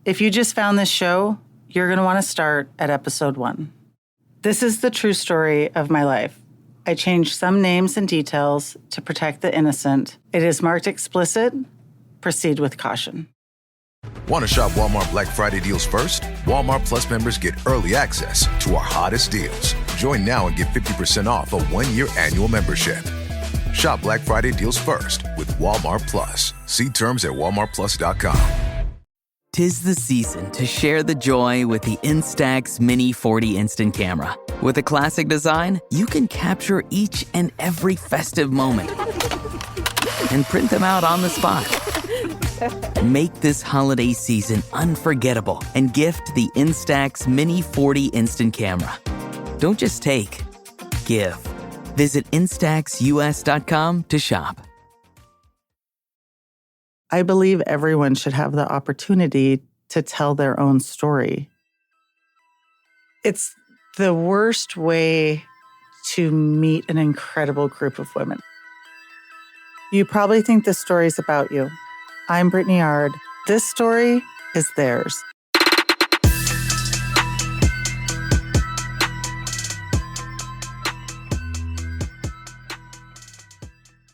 If you just found this show, you're going to want to start at episode 1. This is the true story of my life. I changed some names and details to protect the innocent. It is marked explicit. Proceed with caution. Want to shop Walmart Black Friday deals first? Walmart Plus members get early access to our hottest deals. Join now and get 50% off a 1-year annual membership. Shop Black Friday deals first with Walmart Plus. See terms at walmartplus.com. 'Tis the season to share the joy with the Instax Mini 40 Instant Camera. With a classic design, you can capture each and every festive moment and print them out on the spot. Make this holiday season unforgettable and gift the Instax Mini 40 Instant Camera. Don't just take, give. Visit instaxus.com to shop. I believe everyone should have the opportunity to tell their own story. It's the worst way to meet an incredible group of women. You probably think this story is about you. I'm Brittany Yard. This story is theirs.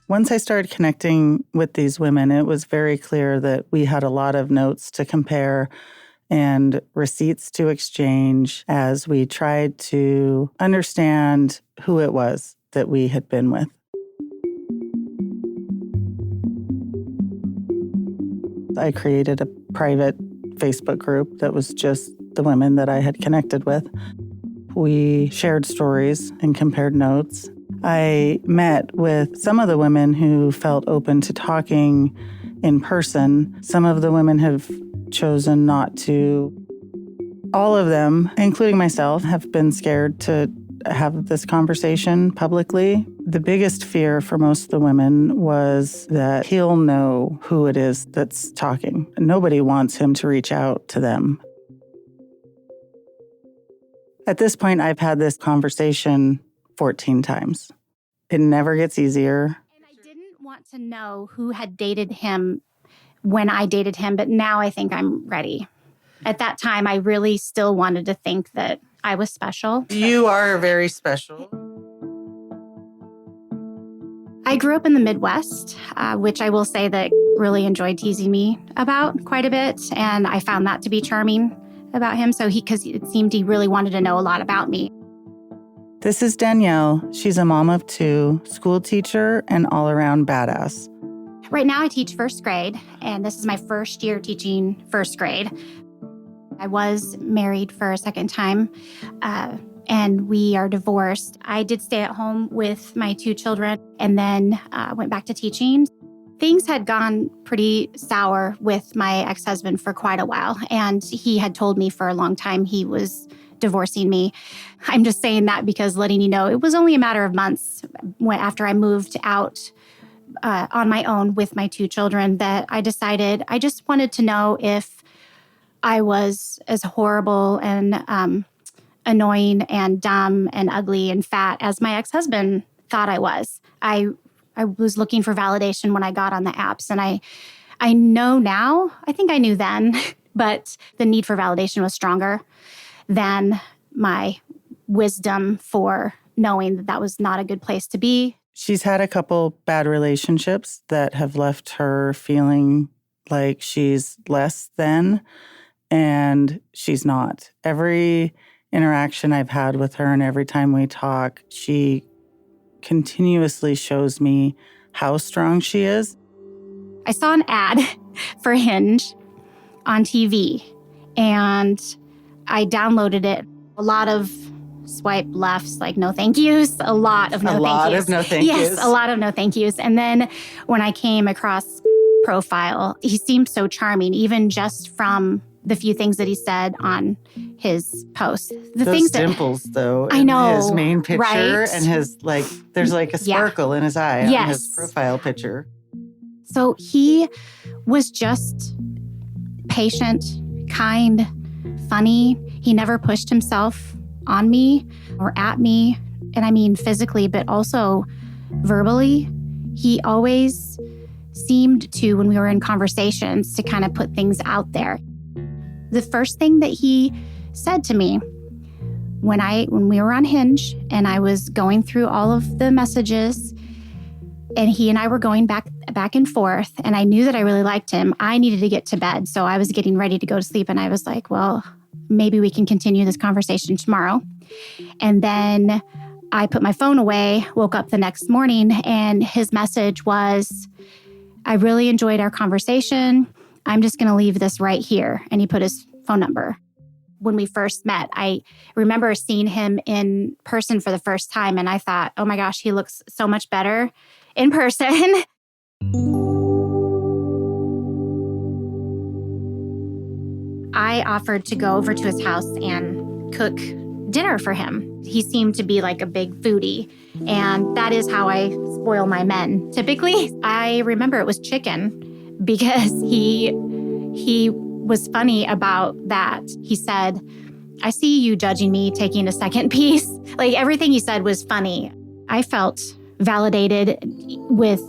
Once I started connecting with these women, it was very clear that we had a lot of notes to compare and receipts to exchange as we tried to understand who it was that we had been with. I created a private Facebook group that was just the women that I had connected with. We shared stories and compared notes. I met with some of the women who felt open to talking in person. Some of the women have chosen not to. All of them, including myself, have been scared to have this conversation publicly. The biggest fear for most of the women was that he'll know who it is that's talking. Nobody wants him to reach out to them. At this point, I've had this conversation 14 times. It never gets easier. And I didn't want to know who had dated him when I dated him, but now I think I'm ready. At that time, I really still wanted to think that I was special. You are very special. I grew up in the Midwest, which I will say that really enjoyed teasing me about quite a bit. And I found that to be charming about him. Because it seemed he really wanted to know a lot about me. This is Danielle. She's a mom of 2, school teacher, and all-around badass. Right now I teach first grade, and this is my first year teaching first grade. I was married for a second time, and we are divorced. I did stay at home with my 2 children and then went back to teaching. Things had gone pretty sour with my ex-husband for quite a while, and he had told me for a long time he was divorcing me. I'm just saying that because letting you know, it was only a matter of months after I moved out on my own with my 2 children that I decided I just wanted to know if I was as horrible and annoying and dumb and ugly and fat as my ex-husband thought I was. I was looking for validation when I got on the apps, and I know now, I think I knew then, but the need for validation was stronger than my wisdom for knowing that that was not a good place to be. She's had a couple bad relationships that have left her feeling like she's less than, and she's not. Every interaction I've had with her and every time we talk, she continuously shows me how strong she is. I saw an ad for Hinge on TV, and I downloaded it. A lot of swipe lefts, like no thank yous. A lot of no thank yous. A lot of no thank yous. Yes, a lot of no thank yous. And then when I came across profile, he seemed so charming, even just from the few things that he said on his posts. Those dimples, though. I know. His main picture, right? And his, there's a sparkle in his eye on his profile picture. So he was just patient, kind, funny. He never pushed himself on me or at me. And I mean physically, but also verbally. He always seemed to, when we were in conversations, to kind of put things out there. The first thing that he said to me when we were on Hinge and I was going through all of the messages and he and I were going back and forth and I knew that I really liked him, I needed to get to bed. So I was getting ready to go to sleep and I was like, well, maybe we can continue this conversation tomorrow. And then I put my phone away, woke up the next morning, and his message was, I really enjoyed our conversation. I'm just going to leave this right here. And he put his phone number. When we first met, I remember seeing him in person for the first time. And I thought, oh my gosh, he looks so much better in person. I offered to go over to his house and cook dinner for him. He seemed to be like a big foodie, and that is how I spoil my men. Typically, I remember it was chicken because he was funny about that. He said, I see you judging me taking a second piece. Like everything he said was funny. I felt validated with,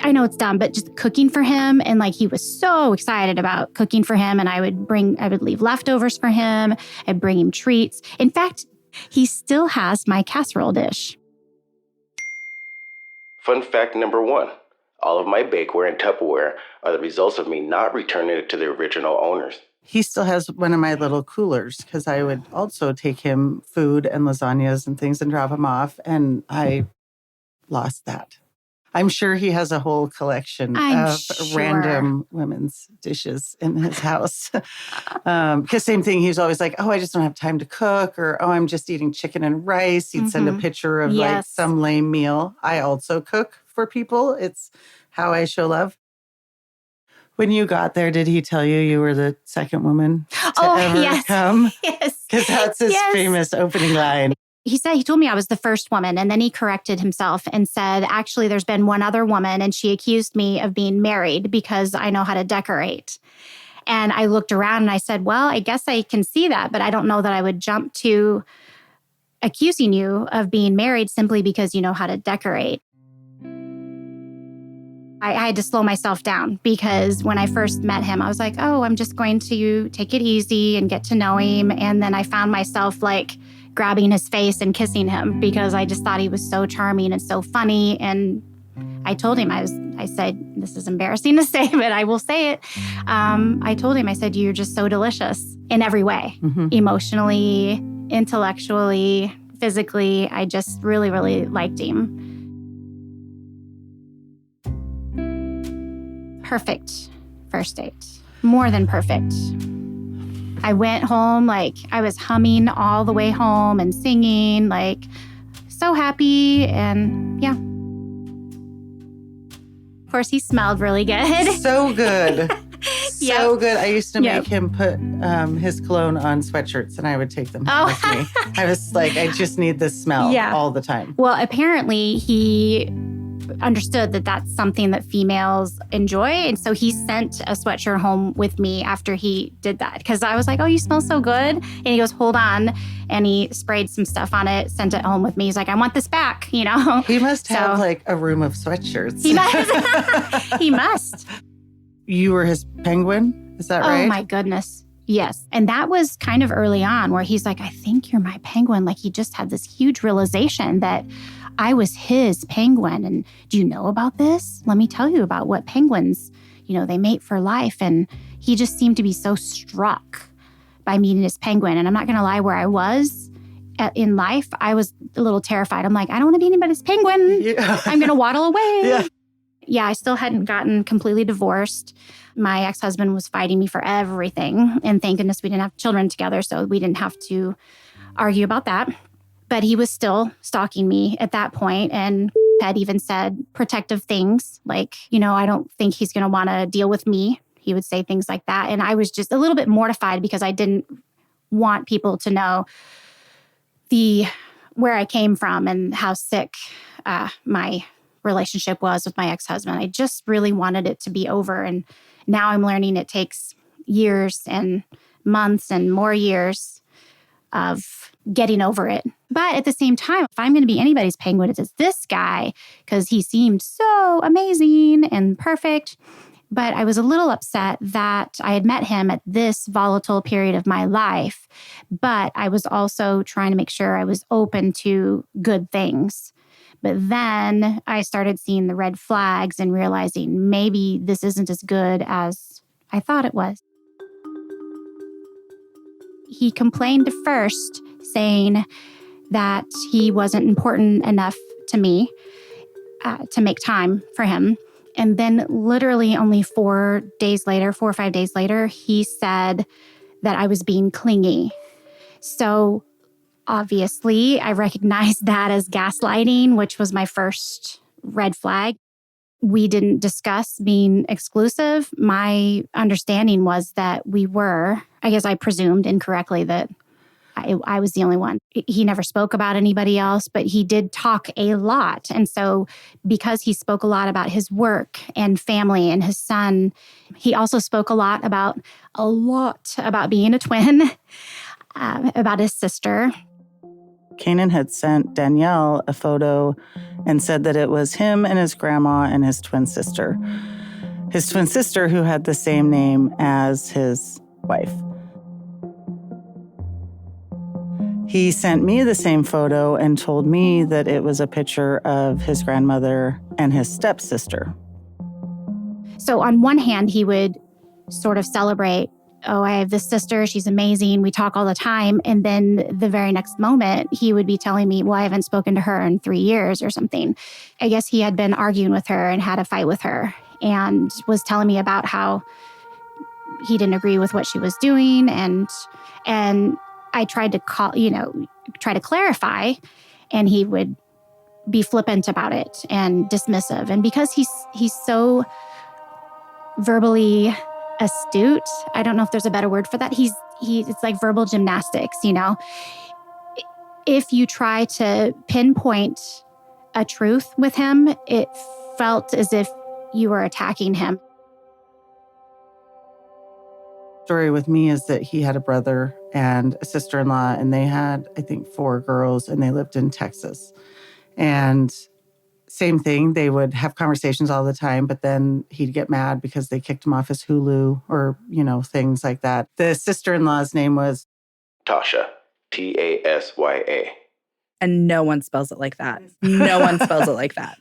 I know it's dumb, but just cooking for him. And like, he was so excited about cooking for him. And I would leave leftovers for him. I'd bring him treats. In fact, he still has my casserole dish. Fun fact number 1. All of my bakeware and Tupperware are the results of me not returning it to the original owners. He still has one of my little coolers because I would also take him food and lasagnas and things and drop him off. And I lost that. I'm sure he has a whole collection of random women's dishes in his house. Because same thing, he's always like, oh, I just don't have time to cook, or, oh, I'm just eating chicken and rice. He'd send a picture of like some lame meal. I also cook for people. It's how I show love. When you got there, did he tell you were the second woman to ever come? Yes. Because that's his famous opening line. He told me I was the first woman, and then he corrected himself and said, actually, there's been one other woman, and she accused me of being married because I know how to decorate. And I looked around and I said, well, I guess I can see that, but I don't know that I would jump to accusing you of being married simply because you know how to decorate. I had to slow myself down because when I first met him, I was like, oh, I'm just going to take it easy and get to know him. And then I found myself like grabbing his face and kissing him because I just thought he was so charming and so funny. And I told him, I said, this is embarrassing to say, but I will say it. I told him, I said, you're just so delicious in every way, emotionally, intellectually, physically. I just really, really liked him. Perfect first date, more than perfect. I went home, like I was humming all the way home and singing, like so happy. And yeah. Of course, he smelled really good. So good. So good. I used to make him put his cologne on sweatshirts and I would take them home with me. I was like, I just need this smell all the time. Well, apparently he understood that that's something that females enjoy. And so he sent a sweatshirt home with me after he did that. Because I was like, oh, you smell so good. And he goes, hold on. And he sprayed some stuff on it, sent it home with me. He's like, I want this back, you know? He must have like a room of sweatshirts. He must. He must. You were his penguin? Is that right? Oh, my goodness. Yes. And that was kind of early on where he's like, I think you're my penguin. Like he just had this huge realization that I was his penguin. And do you know about this? Let me tell you about what penguins, they mate for life. And he just seemed to be so struck by meeting his penguin. And I'm not going to lie, where I was in life, I was a little terrified. I'm like, I don't want to be anybody's penguin. Yeah. I'm going to waddle away. Yeah, I still hadn't gotten completely divorced. My ex-husband was fighting me for everything. And thank goodness we didn't have children together, so we didn't have to argue about that. But he was still stalking me at that point and had even said protective things like, I don't think he's going to want to deal with me. He would say things like that. And I was just a little bit mortified because I didn't want people to know where I came from and how sick my relationship was with my ex-husband. I just really wanted it to be over. And now I'm learning it takes years and months and more years of getting over it. But at the same time, if I'm going to be anybody's penguin, it's this guy because he seemed so amazing and perfect. But I was a little upset that I had met him at this volatile period of my life. But I was also trying to make sure I was open to good things. But then I started seeing the red flags and realizing maybe this isn't as good as I thought it was. He complained first, saying that he wasn't important enough to me to make time for him. And then literally only 4 or 5 days later, he said that I was being clingy. So obviously, I recognized that as gaslighting, which was my first red flag. We didn't discuss being exclusive. My understanding was that we were. I guess I presumed incorrectly that I was the only one. He never spoke about anybody else, but he did talk a lot. And so because he spoke a lot about his work and family and his son, he also spoke a lot about being a twin, about his sister. Kanon had sent Danielle a photo and said that it was him and his grandma and his twin sister. His twin sister who had the same name as his wife. He sent me the same photo and told me that it was a picture of his grandmother and his stepsister. So on one hand, he would sort of celebrate, oh, I have this sister, she's amazing, we talk all the time. And then the very next moment, he would be telling me, well, I haven't spoken to her in 3 years or something. I guess he had been arguing with her and had a fight with her and was telling me about how he didn't agree with what she was doing. And I tried to try to clarify, and he would be flippant about it and dismissive. And because he's so verbally astute, I don't know if there's a better word for that. It's like verbal gymnastics, If you try to pinpoint a truth with him, it felt as if you were attacking him. Story with me is that he had a brother and a sister-in-law, and they had, I think, 4 girls, and they lived in Texas. And same thing, they would have conversations all the time, but then he'd get mad because they kicked him off his Hulu or, things like that. The sister-in-law's name was Tasha, Tasya. And no one spells it like that. No one spells it like that.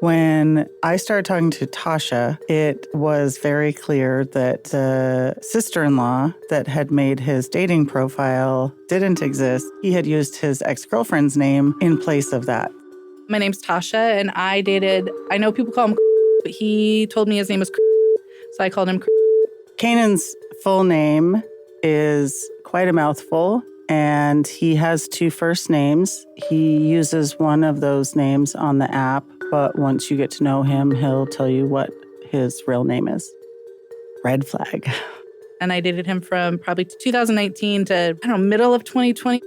When I started talking to Tasha, it was very clear that the sister-in-law that had made his dating profile didn't exist. He had used his ex-girlfriend's name in place of that. My name's Tasha, and I know people call him, but he told me his name was, so I called him. Kanon's full name is quite a mouthful, and he has 2 first names. He uses one of those names on the app, but once you get to know him, he'll tell you what his real name is. Red flag. And I dated him from probably 2019 to, middle of 2020.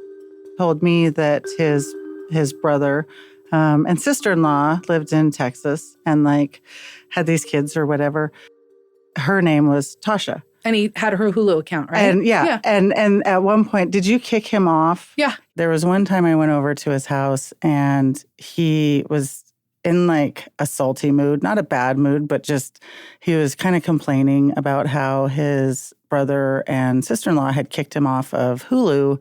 Told me that his brother and sister-in-law lived in Texas and had these kids or whatever. Her name was Tasha. And he had her Hulu account, right? And yeah. And at one point, did you kick him off? Yeah. There was one time I went over to his house and he was in a salty mood, not a bad mood, but just he was kind of complaining about how his brother and sister-in-law had kicked him off of Hulu.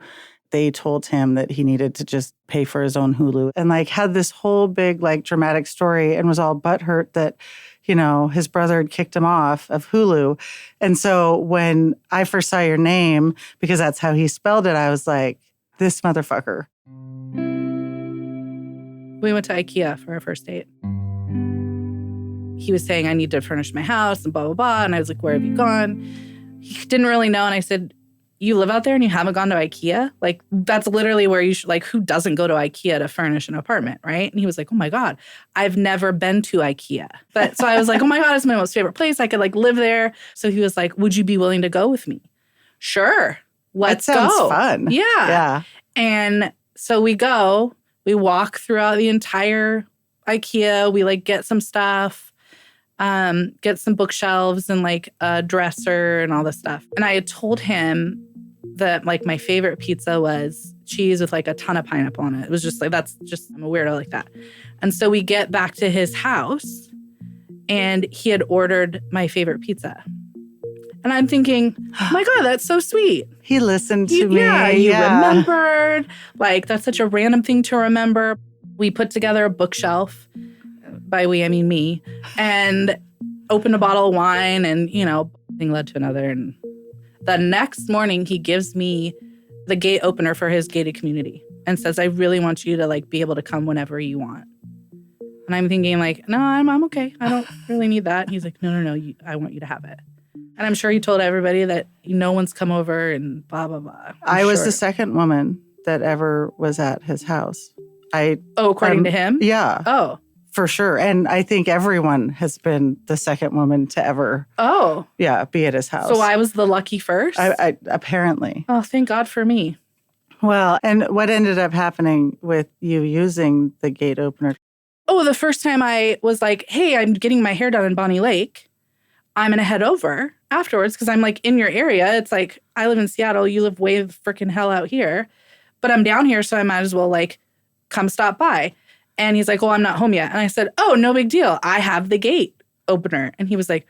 They told him that he needed to just pay for his own Hulu and had this whole big dramatic story and was all butthurt that, his brother had kicked him off of Hulu. And so when I first saw your name, because that's how he spelled it, I was like, this motherfucker. We went to IKEA for our first date. He was saying, I need to furnish my house and blah, blah, blah. And I was like, where have you gone? He didn't really know. And I said, you live out there and you haven't gone to IKEA? That's literally where you should, who doesn't go to IKEA to furnish an apartment, right? And he was like, oh my God, I've never been to IKEA. But so I was like, oh my God, it's my most favorite place. I could live there. So he was like, would you be willing to go with me? Sure. Let's go. That sounds fun. Yeah. Yeah. And so we go, we walk throughout the entire IKEA. We get some stuff, get some bookshelves and a dresser and all this stuff. And I had told him that my favorite pizza was cheese with a ton of pineapple on it. It was just I'm a weirdo like that. And so we get back to his house and he had ordered my favorite pizza. And I'm thinking, oh my God, that's so sweet. He listened to me. Yeah, you remembered. Like, that's such a random thing to remember. We put together a bookshelf, by we, I mean me, and opened a bottle of wine, and, thing led to another. And the next morning, he gives me the gate opener for his gated community and says, I really want you to, be able to come whenever you want. And I'm thinking, no, I'm okay. I don't really need that. And he's like, no, I want you to have it. And I'm sure he told everybody that no one's come over and blah, blah, blah. I was the second woman that ever was at his house. According to him? Yeah. Oh. For sure. And I think everyone has been the second woman to ever be at his house. So I was the lucky first? I apparently. Oh, thank God for me. Well, and what ended up happening with you using the gate opener? Oh, the first time I was like, hey, I'm getting my hair done in Bonnie Lake. I'm going to head over afterwards because I'm in your area. It's I live in Seattle. You live way the freaking hell out here. But I'm down here, so I might as well come stop by. And he's like, well, I'm not home yet. And I said, oh, no big deal. I have the gate opener. And he was like,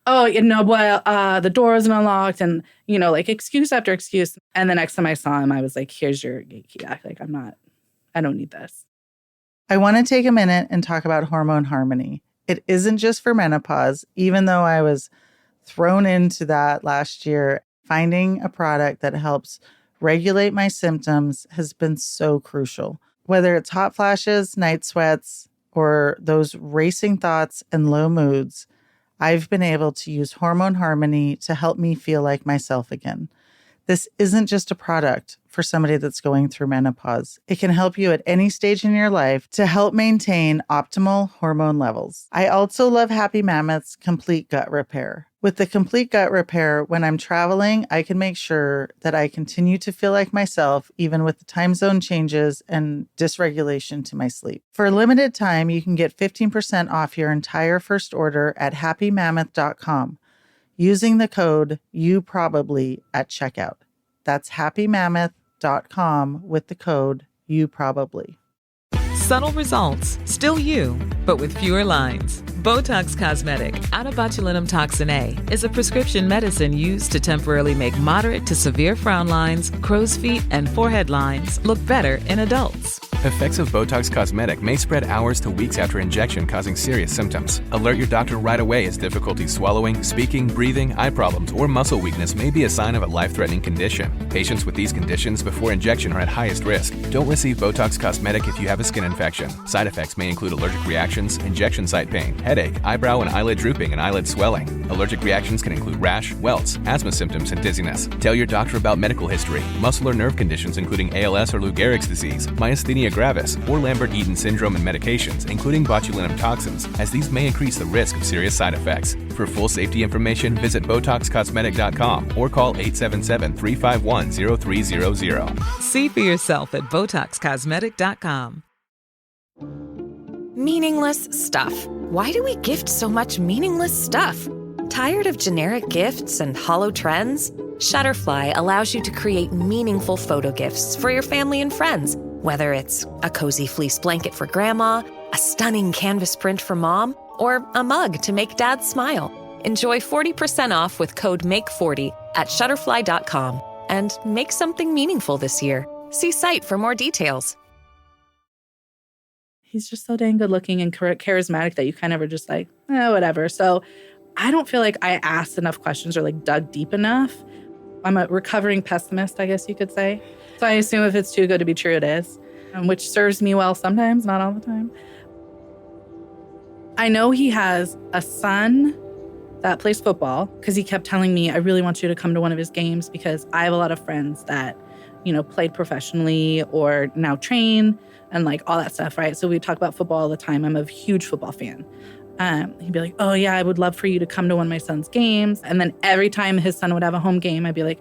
oh, the door wasn't unlocked. And, excuse after excuse. And the next time I saw him, I was like, here's your gate key. I don't need this. I want to take a minute and talk about hormone harmony. It isn't just for menopause, even though I was thrown into that last year. Finding a product that helps regulate my symptoms has been so crucial. Whether it's hot flashes, night sweats, or those racing thoughts and low moods, I've been able to use Hormone Harmony to help me feel like myself again. This isn't just a product for somebody that's going through menopause. It can help you at any stage in your life to help maintain optimal hormone levels. I also love Happy Mammoth's Complete Gut Repair. With the Complete Gut Repair, when I'm traveling, I can make sure that I continue to feel like myself, even with the time zone changes and dysregulation to my sleep. For a limited time, you can get 15% off your entire first order at happymammoth.com. using the code YouProbably at checkout. That's happymammoth.com with the code YouProbably. Subtle results, still you, but with fewer lines. Botox Cosmetic, onabotulinum toxin A, is a prescription medicine used to temporarily make moderate to severe frown lines, crow's feet, and forehead lines look better in adults. Effects of Botox Cosmetic may spread hours to weeks after injection, causing serious symptoms. Alert your doctor right away as difficulty swallowing, speaking, breathing, eye problems, or muscle weakness may be a sign of a life-threatening condition. Patients with these conditions before injection are at highest risk. Don't receive Botox Cosmetic if you have a skin infection. Side effects may include allergic reactions, injection site pain, headache, eyebrow and eyelid drooping, and eyelid swelling. Allergic reactions can include rash, welts, asthma symptoms, and dizziness. Tell your doctor about medical history, muscle or nerve conditions including ALS or Lou Gehrig's disease, myasthenia gravis, or Lambert-Eaton syndrome, and medications, including botulinum toxins, as these may increase the risk of serious side effects. For full safety information, visit BotoxCosmetic.com or call 877-351-0300. See for yourself at BotoxCosmetic.com. Meaningless stuff. Why do we gift so much meaningless stuff? Tired of generic gifts and hollow trends? Shutterfly allows you to create meaningful photo gifts for your family and friends. Whether it's a cozy fleece blanket for grandma, a stunning canvas print for mom, or a mug to make dad smile. Enjoy 40% off with code MAKE40 at Shutterfly.com and make something meaningful this year. See site for more details. He's just so dang good looking and charismatic that you kind of are just whatever. So I don't feel like I asked enough questions or dug deep enough. I'm a recovering pessimist, I guess you could say. So I assume if it's too good to be true, it is, which serves me well sometimes, not all the time. I know he has a son that plays football because he kept telling me, I really want you to come to one of his games because I have a lot of friends that, played professionally or now train and all that stuff, right? So we talk about football all the time. I'm a huge football fan. He'd be like, oh yeah, I would love for you to come to one of my son's games. And then every time his son would have a home game, I'd be like,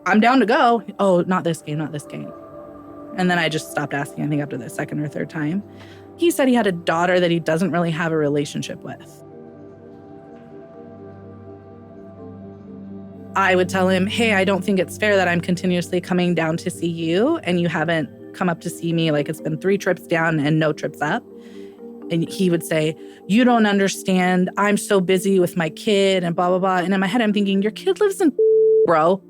I'm down to go. Oh, not this game, not this game. And then I just stopped asking, I think after the second or third time. He said he had a daughter that he doesn't really have a relationship with. I would tell him, hey, I don't think it's fair that I'm continuously coming down to see you and you haven't come up to see me. It's been 3 trips down and no trips up. And he would say, you don't understand. I'm so busy with my kid and blah, blah, blah. And in my head, I'm thinking, your kid lives in bro.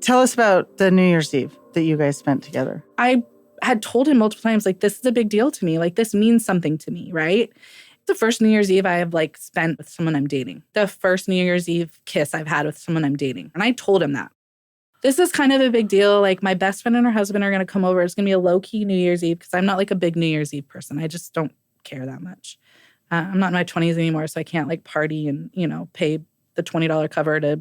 Tell us about the New Year's Eve that you guys spent together. I had told him multiple times, like, this is a big deal to me. Like, this means something to me, right? The first New Year's Eve I have, like, spent with someone I'm dating. The first New Year's Eve kiss I've had with someone I'm dating. And I told him that. This is kind of a big deal. Like, my best friend and her husband are going to come over. It's going to be a low-key New Year's Eve because I'm not, like, a big New Year's Eve person. I just don't care that much. I'm not in my 20s anymore, so I can't, like, party and, you know, pay the $20 cover to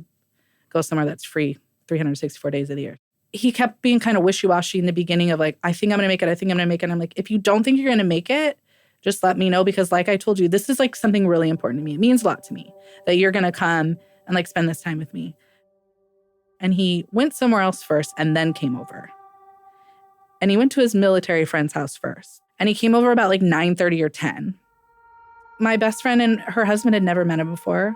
go somewhere that's free 364 days of the year. He kept being kind of wishy-washy in the beginning of, like, I think I'm going to make it. I think I'm going to make it. And I'm like, if you don't think you're going to make it, just let me know because, like I told you, this is, like, something really important to me. It means a lot to me that you're going to come and, like, spend this time with me. And he went somewhere else first and then came over. And he went to his military friend's house first. And he came over about, like, 9:30 or 10. My best friend and her husband had never met him before.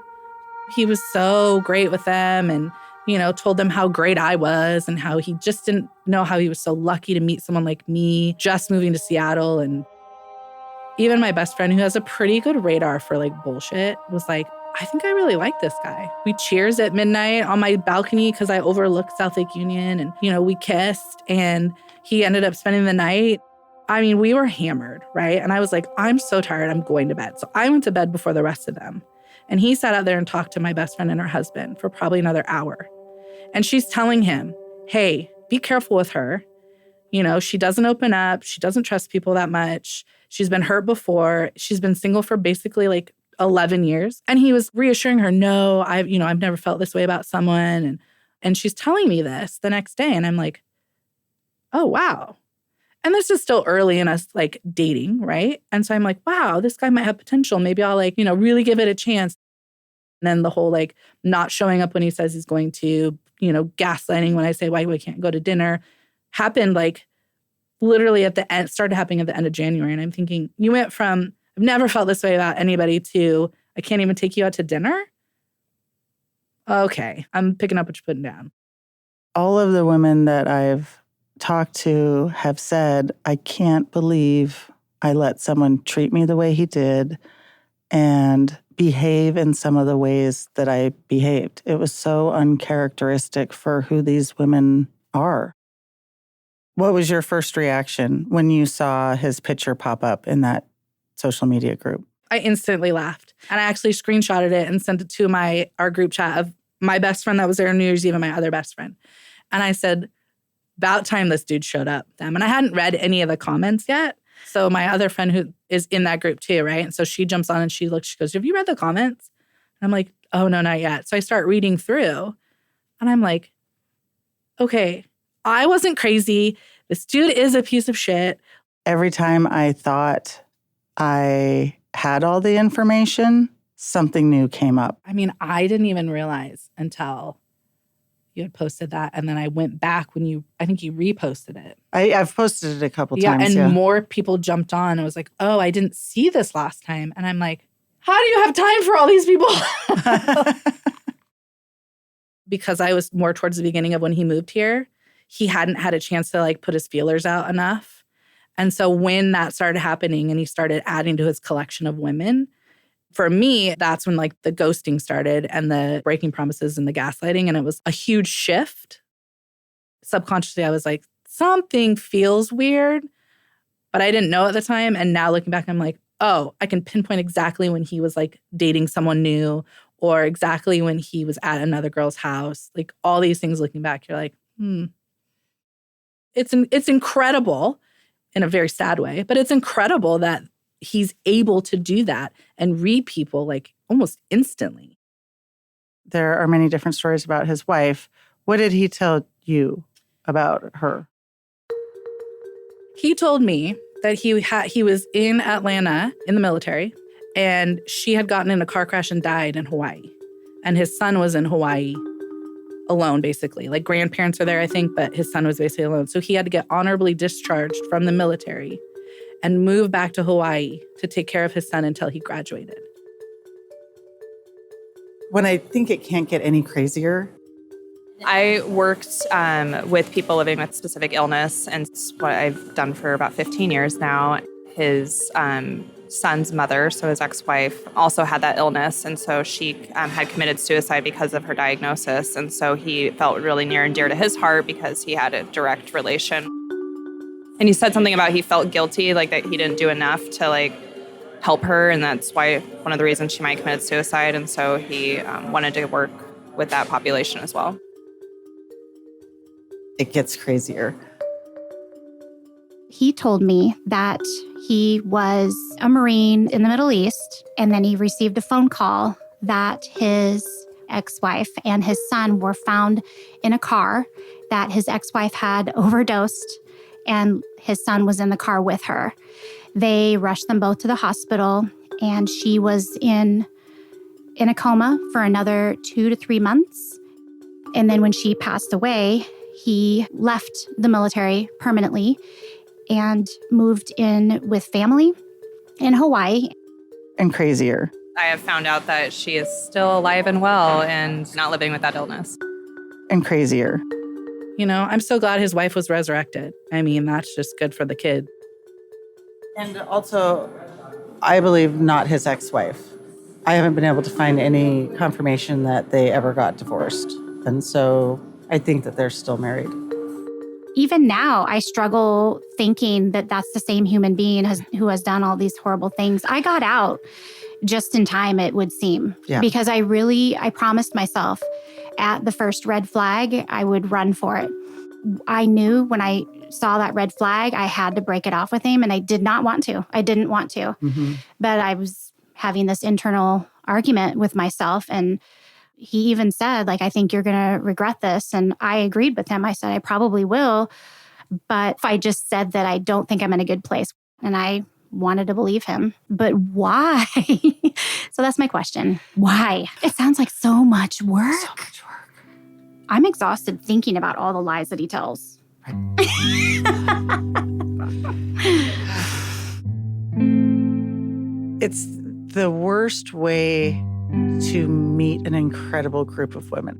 He was so great with them and, you know, told them how great I was and how he just didn't know how he was so lucky to meet someone like me, just moving to Seattle. And even my best friend, who has a pretty good radar for, like, bullshit, was like, I think I really like this guy. We cheers at midnight on my balcony because I overlooked South Lake Union and, you know, we kissed and he ended up spending the night. I mean, we were hammered, right? And I was like, I'm so tired, I'm going to bed. So I went to bed before the rest of them. And he sat out there and talked to my best friend and her husband for probably another hour. And she's telling him, hey, be careful with her. You know, she doesn't open up. She doesn't trust people that much. She's been hurt before. She's been single for basically like 11 years. And he was reassuring her, no, I've never felt this way about someone. And she's telling me this the next day. And I'm like, oh, wow. And this is still early in us, like, dating, right? And so I'm like, wow, this guy might have potential. Maybe I'll, like, you know, really give it a chance. And then the whole, like, not showing up when he says he's going to, you know, gaslighting when I say why we can't go to dinner happened, like, literally at the end, started happening at the end of January. And I'm thinking, you went from, I've never felt this way about anybody to, I can't even take you out to dinner? Okay, I'm picking up what you're putting down. All of the women that I've talked to have said, I can't believe I let someone treat me the way he did and behave in some of the ways that I behaved. It was so uncharacteristic for who these women are. What was your first reaction when you saw his picture pop up in that social media group? I instantly laughed. And I actually screenshotted it and sent it to our group chat of my best friend that was there on New Year's Eve and my other best friend. And I said, about time this dude showed up. And I hadn't read any of the comments yet. So my other friend who is in that group too, right? And so she jumps on and she looks, she goes, have you read the comments? And I'm like, oh, no, not yet. So I start reading through and I'm like, okay, I wasn't crazy. This dude is a piece of shit. Every time I thought I had all the information, something new came up. I mean, I didn't even realize until you had posted that. And then I went back when I think you reposted it. I've posted it a couple times. And more people jumped on and was like, oh, I didn't see this last time. And I'm like, how do you have time for all these people? Because I was more towards the beginning of when he moved here, he hadn't had a chance to, like, put his feelers out enough. And so when that started happening and he started adding to his collection of women, for me, that's when, like, the ghosting started and the breaking promises and the gaslighting. And it was a huge shift. Subconsciously, I was like, something feels weird, but I didn't know at the time. And now looking back, I'm like, oh, I can pinpoint exactly when he was, like, dating someone new or exactly when he was at another girl's house. Like, all these things looking back, you're like, It's incredible in a very sad way, but it's incredible that he's able to do that and read people, like, almost instantly. There are many different stories about his wife. What did he tell you about her? He told me that he was in Atlanta in the military, and she had gotten in a car crash and died in Hawaii. And his son was in Hawaii alone, basically. Like, grandparents are there, I think, but his son was basically alone. So he had to get honorably discharged from the military and move back to Hawaii to take care of his son until he graduated. When I think it can't get any crazier. I worked with people living with specific illness, and it's what I've done for about 15 years now. his son's mother, so his ex-wife, also had that illness. And so she had committed suicide because of her diagnosis. And so he felt really near and dear to his heart because he had a direct relation. And he said something about he felt guilty, like that he didn't do enough to like help her. And that's why one of the reasons she might commit suicide. And so he wanted to work with that population as well. It gets crazier. He told me that he was a Marine in the Middle East, and then he received a phone call that his ex-wife and his son were found in a car, that his ex-wife had overdosed, and his son was in the car with her. They rushed them both to the hospital, and she was in a coma for another 2 to 3 months. And then when she passed away, he left the military permanently and moved in with family in Hawaii. And crazier. I have found out that she is still alive and well and not living with that illness. And crazier. You know, I'm so glad his wife was resurrected. I mean, that's just good for the kid. And also, I believe not his ex-wife. I haven't been able to find any confirmation that they ever got divorced. And so I think that they're still married. Even now, I struggle thinking that that's the same human being who has done all these horrible things. I got out just in time, it would seem, because I promised myself at the first red flag, I would run for it. I knew when I saw that red flag, I had to break it off with him, and I did not want to. I didn't want to. Mm-hmm. But I was having this internal argument with myself, and he even said, like, I think you're going to regret this. And I agreed with him. I said, I probably will. But if I just said that I don't think I'm in a good place, and I wanted to believe him. But why? So that's my question. Why? It sounds like so much work. So much work. I'm exhausted thinking about all the lies that he tells. It's the worst way to meet an incredible group of women.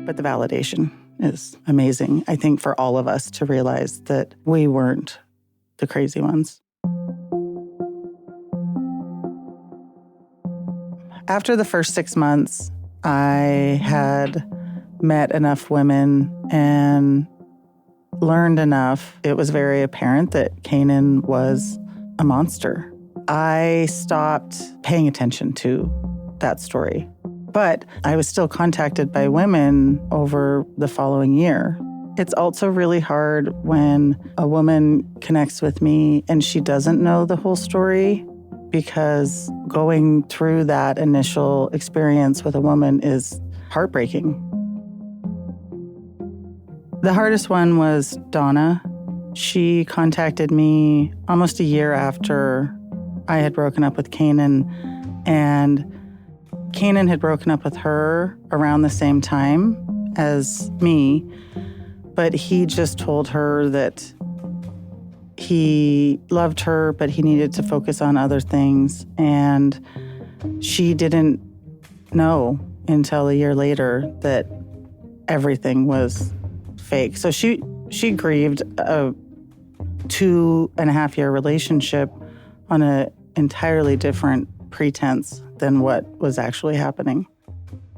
But the validation is amazing, I think, for all of us to realize that we weren't the crazy ones. After the first 6 months, I had met enough women and learned enough. It was very apparent that Kanon was a monster. I stopped paying attention to that story. But I was still contacted by women over the following year. It's also really hard when a woman connects with me and she doesn't know the whole story, because going through that initial experience with a woman is heartbreaking. The hardest one was Donna. She contacted me almost a year after I had broken up with Kanon, and Kanon had broken up with her around the same time as me, but he just told her that he loved her, but he needed to focus on other things, and she didn't know until a year later that everything was fake. So she grieved a 2.5-year relationship on an entirely different pretense than what was actually happening.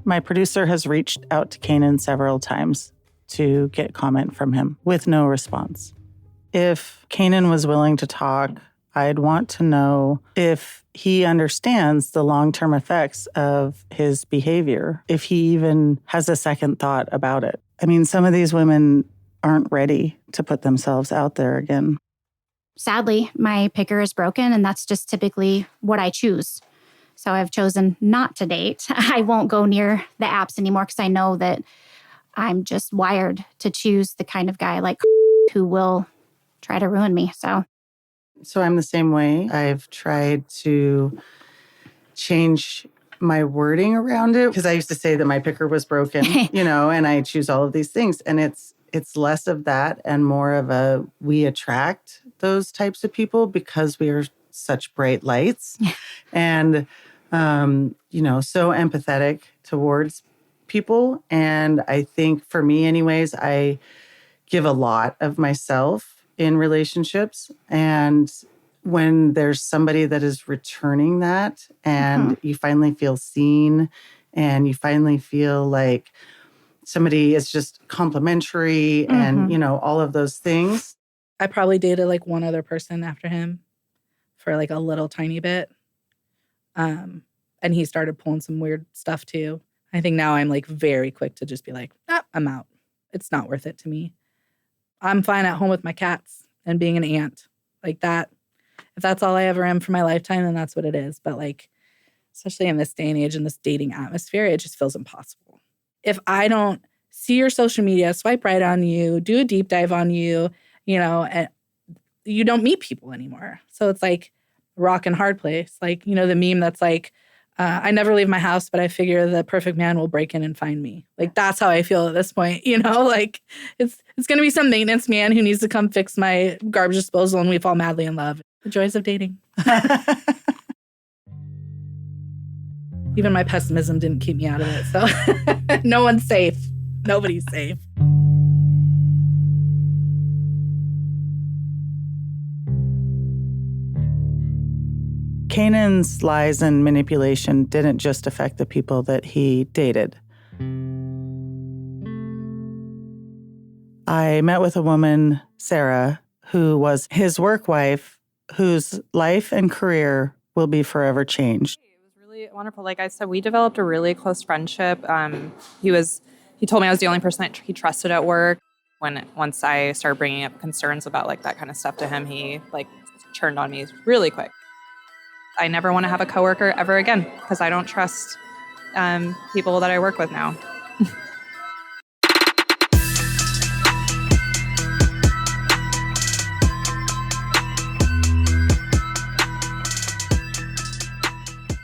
My producer has reached out to Kanon several times to get comment from him with no response. If Kanon was willing to talk, I'd want to know if he understands the long-term effects of his behavior, if he even has a second thought about it. I mean, some of these women aren't ready to put themselves out there again. Sadly, my picker is broken, and that's just typically what I choose. So I've chosen not to date. I won't go near the apps anymore because I know that I'm just wired to choose the kind of guy like who will try to ruin me. So I'm the same way. I've tried to change my wording around it, because I used to say that my picker was broken, and I choose all of these things. And it's less of that and more of a, we attract those types of people because we are such bright lights and, so empathetic towards people. And I think for me anyways, I give a lot of myself in relationships. And when there's somebody that is returning that and you finally feel seen and you finally feel like somebody is just complimentary and, you know, all of those things. I probably dated like one other person after him for like a little tiny bit. And he started pulling some weird stuff too. I think now I'm like very quick to just be like, I'm out. It's not worth it to me. I'm fine at home with my cats and being an aunt like that. If that's all I ever am for my lifetime, then that's what it is. But like, especially in this day and age, in this dating atmosphere, it just feels impossible. If I don't see your social media, swipe right on you, do a deep dive on you, you know, and you don't meet people anymore. So it's like a rock and hard place. Like, you know, the meme that's like, I never leave my house, but I figure the perfect man will break in and find me. Like, that's how I feel at this point, you know? Like, it's going to be some maintenance man who needs to come fix my garbage disposal and we fall madly in love. The joys of dating. Even my pessimism didn't keep me out of it. So no one's safe. Nobody's safe. Kanon's lies and manipulation didn't just affect the people that he dated. I met with a woman, Sarah, who was his work wife, whose life and career will be forever changed. It was really wonderful. Like I said, we developed a really close friendship. He told me I was the only person that he trusted at work. Once I started bringing up concerns about like that kind of stuff to him, he like turned on me really quick. I never want to have a coworker ever again because I don't trust people that I work with now.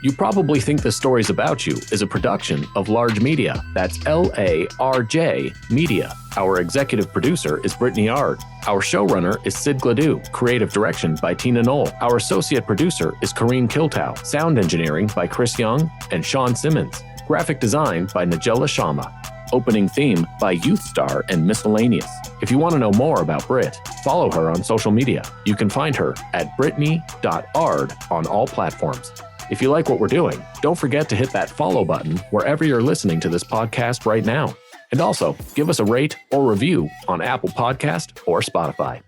You probably think The Stories About You is a production of Large Media. That's LARJ Media. Our executive producer is Brittany Ard. Our showrunner is Sid Gladue. Creative direction by Tina Knoll. Our associate producer is Kareen Kiltow. Sound engineering by Chris Young and Sean Simmons. Graphic design by Najella Sharma. Opening theme by Youth Star and Miscellaneous. If you want to know more about Brit, follow her on social media. You can find her at brittany.ard on all platforms. If you like what we're doing, don't forget to hit that follow button wherever you're listening to this podcast right now. And also, give us a rate or review on Apple Podcast or Spotify.